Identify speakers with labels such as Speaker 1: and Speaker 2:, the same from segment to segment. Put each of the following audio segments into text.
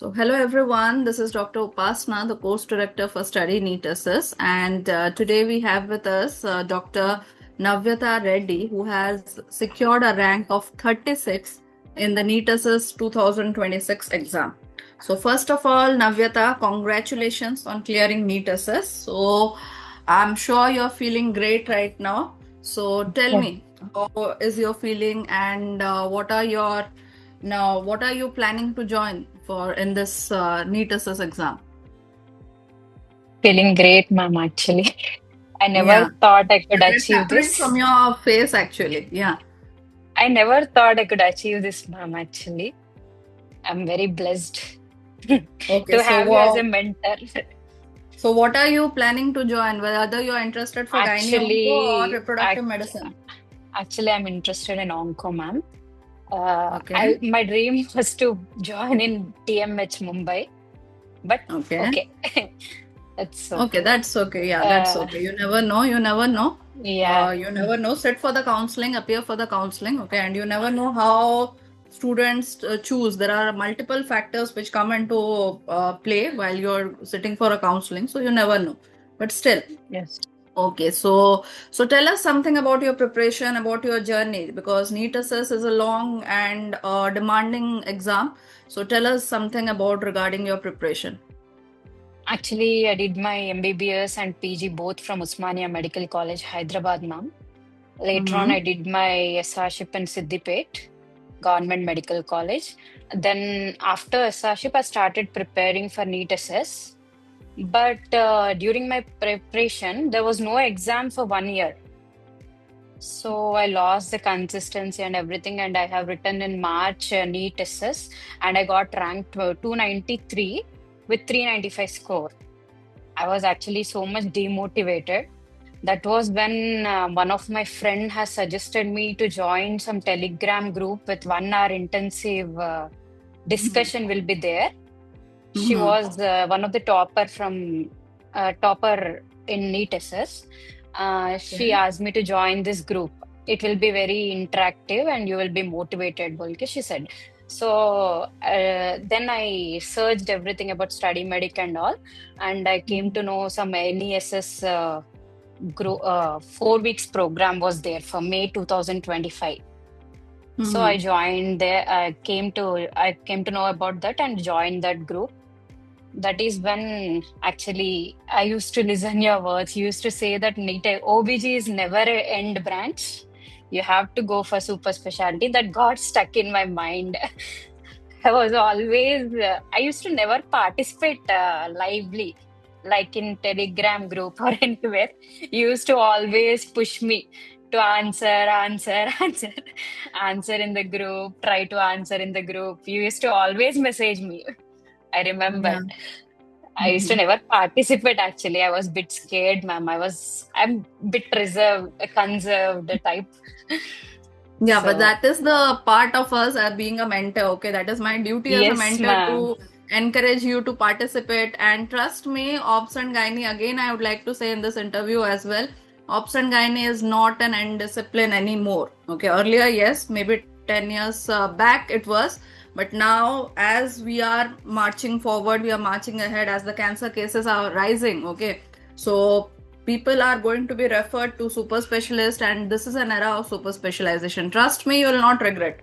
Speaker 1: Hello everyone. This is Dr. Upasna, the course director for Study NEET Assess, and today we have with us Dr. Navyata Reddy, who has secured a rank of 36 in the NEET Assess 2026 exam. So, first of all, Navyata, congratulations on clearing NEET Assess. So, I'm sure you're feeling great right now. So, tell
Speaker 2: Yeah.
Speaker 1: me, how is your feeling, and what are you planning to join for in this NEET assess exam?
Speaker 2: Feeling great, ma'am, actually. I never
Speaker 1: Yeah,
Speaker 2: thought I could
Speaker 1: it's
Speaker 2: achieve
Speaker 1: apparent from
Speaker 2: this.
Speaker 1: your face actually. Yeah.
Speaker 2: I never thought I could achieve this, ma'am, actually. I'm very blessed
Speaker 1: Okay.
Speaker 2: to
Speaker 1: So,
Speaker 2: have you as a
Speaker 1: wow.
Speaker 2: mentor.
Speaker 1: So, what are you planning to join? Whether you're interested for gynae onco or
Speaker 2: Actually,
Speaker 1: reproductive medicine?
Speaker 2: I'm interested in onco, ma'am.
Speaker 1: Okay.
Speaker 2: My dream was to join in TMH Mumbai, but
Speaker 1: Okay.
Speaker 2: okay, that's
Speaker 1: Okay,
Speaker 2: okay.
Speaker 1: that's okay. Yeah, that's
Speaker 2: Uh,
Speaker 1: okay. You never know. You never know.
Speaker 2: yeah.
Speaker 1: You never know. Sit for the counseling, appear for the counseling. Okay, and you never know how students choose. There are multiple factors which come into play while you're sitting for a counseling. So you never know. But still,
Speaker 2: Yes.
Speaker 1: okay. So tell us something about your preparation, about your journey, because NEET Assess is a long and demanding exam. So tell us something about regarding your preparation.
Speaker 2: Actually, I did my MBBS and PG both from Usmania Medical College, Hyderabad, ma'am. Later on,
Speaker 1: Mm-hmm.
Speaker 2: I did my SRship in Siddipet, Government Medical College. Then, after SRship, I started preparing for NEET SS. But during my preparation, there was no exam for 1 year. So I lost the consistency and everything, and I have written in March NEET SS, and I got ranked 293 with 395 score. I was actually so much demotivated. That was when one of my friend has suggested me to join some Telegram group with 1 hour intensive discussion will be there. She
Speaker 1: Mm-hmm.
Speaker 2: was one of the topper in NEET SS. She
Speaker 1: Okay.
Speaker 2: asked me to join this group. It will be very interactive and you will be motivated, Bolke, she said. So then I searched everything about study medic and all, and I came to know some NESS 4 weeks program was there for May 2025. So I
Speaker 1: Mm-hmm.
Speaker 2: joined there. I came to know about that and joined that group. That is when actually I used to listen your words. You used to say that NEET OBG is never a end branch. You have to go for super specialty. That got stuck in my mind. I used to never participate lively, like in Telegram group or anywhere. You used to always push me to answer in the group, try to answer in the group. You used to always message me. I remember.
Speaker 1: Yeah.
Speaker 2: I used to never participate actually. I was a bit scared, ma'am. I'm a bit reserved, a conserved type.
Speaker 1: Yeah, but
Speaker 2: So,
Speaker 1: that is the part of us being a mentor. Okay, that is my duty as a
Speaker 2: yes,
Speaker 1: mentor
Speaker 2: ma'am.
Speaker 1: to encourage you to participate. And trust me, Ops and Gynae, again, I would like to say in this interview as well, Ops and Gynae is not an end discipline anymore. Okay, earlier, yes, maybe 10 years back it was. But now, as we are marching forward, we are marching ahead as the cancer cases are rising. Okay, so people are going to be referred to super specialist, and this is an era of super specialization. Trust me, you will not regret.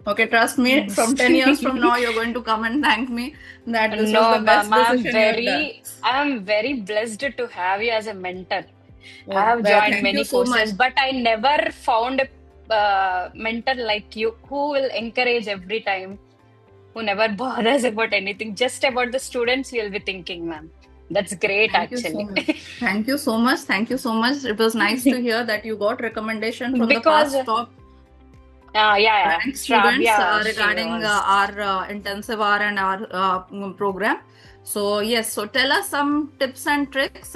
Speaker 1: Okay, trust me,
Speaker 2: Yes.
Speaker 1: from 10 years from now you're going to come and thank me that this was the
Speaker 2: No, ma'am.
Speaker 1: best decision you have done.
Speaker 2: I'm very blessed to have you as a mentor. I
Speaker 1: Oh,
Speaker 2: have
Speaker 1: well,
Speaker 2: joined
Speaker 1: thank you
Speaker 2: many
Speaker 1: so much.
Speaker 2: courses, but I never found a mentor like you who will encourage every time, who never bothers about anything, just about the students you'll be thinking, ma'am. That's great,
Speaker 1: Thank you so
Speaker 2: actually.
Speaker 1: much. Thank you so much. Thank you so much. It was nice to hear that you got recommendation from the
Speaker 2: Because,
Speaker 1: past top
Speaker 2: yeah,
Speaker 1: rank students
Speaker 2: Shravya, she
Speaker 1: regarding
Speaker 2: was.
Speaker 1: our intensive hour and our program. So yes, so tell us some tips and tricks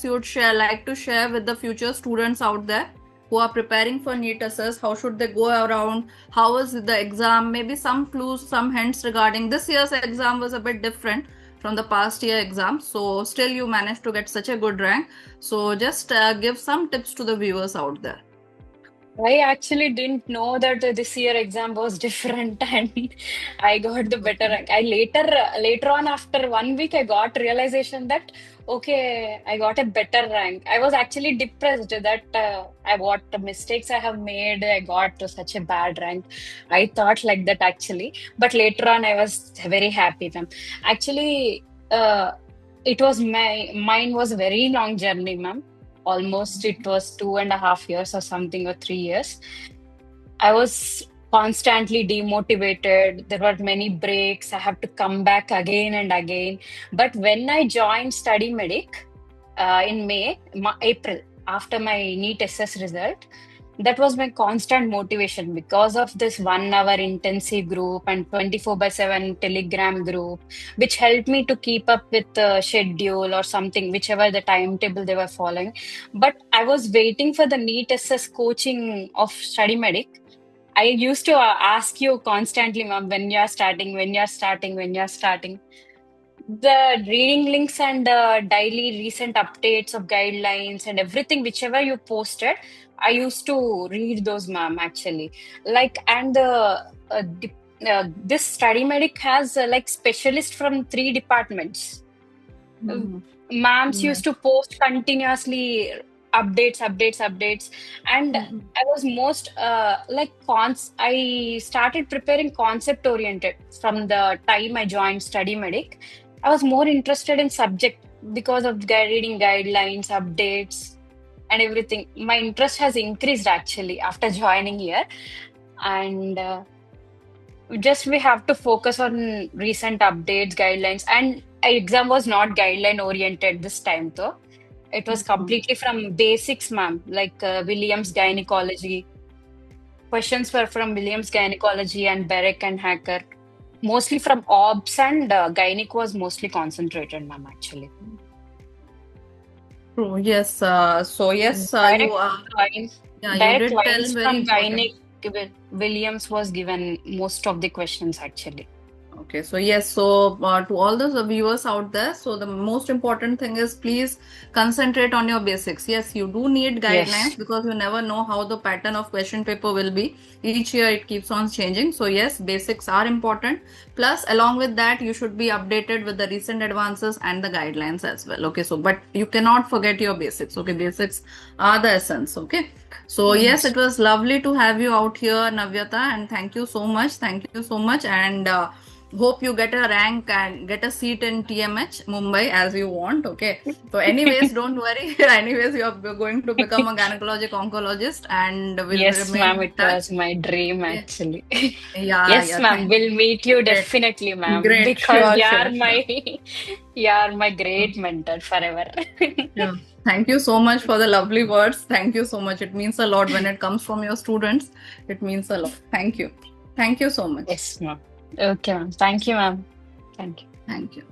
Speaker 1: you would like to share with the future students out there who are preparing for NEET assess. How should they go around? How is the exam? Maybe some clues, some hints regarding this year's exam was a bit different from the past year exam. So still you managed to get such a good rank. So just give some tips to the viewers out there.
Speaker 2: I actually didn't know that this year exam was different and I got the better
Speaker 1: Okay.
Speaker 2: rank. I later on after 1 week I got realization that okay, I got a better rank. I was actually depressed that I what the mistakes I have made. I got to such a bad rank. I thought like that actually, but later on I was very happy, ma'am. Actually, it was mine was a very long journey, ma'am. Almost it was 2.5 years or something, or 3 years. I was constantly demotivated. There were many breaks. I have to come back again and again. But when I joined Study Medic in April, after my NEET SS result, that was my constant motivation because of this 1 hour intensive group and 24 by 7 Telegram group, which helped me to keep up with the schedule or something, whichever the timetable they were following. But I was waiting for the NEET SS coaching of Study Medic. I used to ask you constantly, ma'am, when you're starting, when you're starting, when you're starting. The reading links and daily recent updates of guidelines and everything, whichever you posted, I used to read those, ma'am, actually. Like, and this study medic has like specialists from 3 departments. Uh,
Speaker 1: Mhm.
Speaker 2: Ma'ams
Speaker 1: Yeah.
Speaker 2: used to post continuously updates, and
Speaker 1: Mhm.
Speaker 2: I was most like I started preparing concept oriented from the time I joined Study Medic. I was more interested in subject because of reading guidelines, updates, and everything. My interest has increased actually after joining here, and just we have to focus on recent updates, guidelines, and exam was not guideline oriented this time though. It was
Speaker 1: Mhm.
Speaker 2: completely from basics, ma'am, like Williams gynecology. Questions were from Williams gynecology and Berek and Hacker. Mostly from OBS, and gynec was mostly concentrated, ma'am, actually.
Speaker 1: True. Yes. So yes, you
Speaker 2: Direct
Speaker 1: are.
Speaker 2: lines,
Speaker 1: Yeah, you
Speaker 2: direct
Speaker 1: did tell
Speaker 2: lines
Speaker 1: very
Speaker 2: from
Speaker 1: important.
Speaker 2: gynec. Williams was given most of the questions, actually.
Speaker 1: Okay, so yes, so to all the viewers out there, so the most important thing is please concentrate on your basics. Yes, you do need guidelines
Speaker 2: Yes.
Speaker 1: because you never know how the pattern of question paper will be. Each year it keeps on changing. So yes, basics are important. Plus, along with that, you should be updated with the recent advances and the guidelines as well. Okay, so but you cannot forget your basics. Okay, basics are the essence. Okay, so yes,
Speaker 2: Yes.
Speaker 1: it was lovely to have you out here, Navyata, and thank you so much. Thank you so much, and hope you get a rank and get a seat in TMH Mumbai as you want. Okay, so anyways, don't worry. Anyways, you're going to become a gynecologic oncologist and will
Speaker 2: Yes,
Speaker 1: remain
Speaker 2: ma'am,
Speaker 1: in
Speaker 2: it
Speaker 1: touch.
Speaker 2: was my dream
Speaker 1: Okay.
Speaker 2: actually.
Speaker 1: Yeah,
Speaker 2: Yes,
Speaker 1: yeah,
Speaker 2: ma'am,
Speaker 1: thank
Speaker 2: we'll meet you
Speaker 1: great,
Speaker 2: definitely, ma'am,
Speaker 1: great,
Speaker 2: because
Speaker 1: sure, sure, sure.
Speaker 2: you are my great mentor forever.
Speaker 1: Yeah. Thank you so much for the lovely words. Thank you so much. It means a lot when it comes from your students. It means a lot. Thank you. Thank you so much.
Speaker 2: Yes, ma'am. Okay, ma'am. Thank you, ma'am. Thank you.
Speaker 1: Thank you.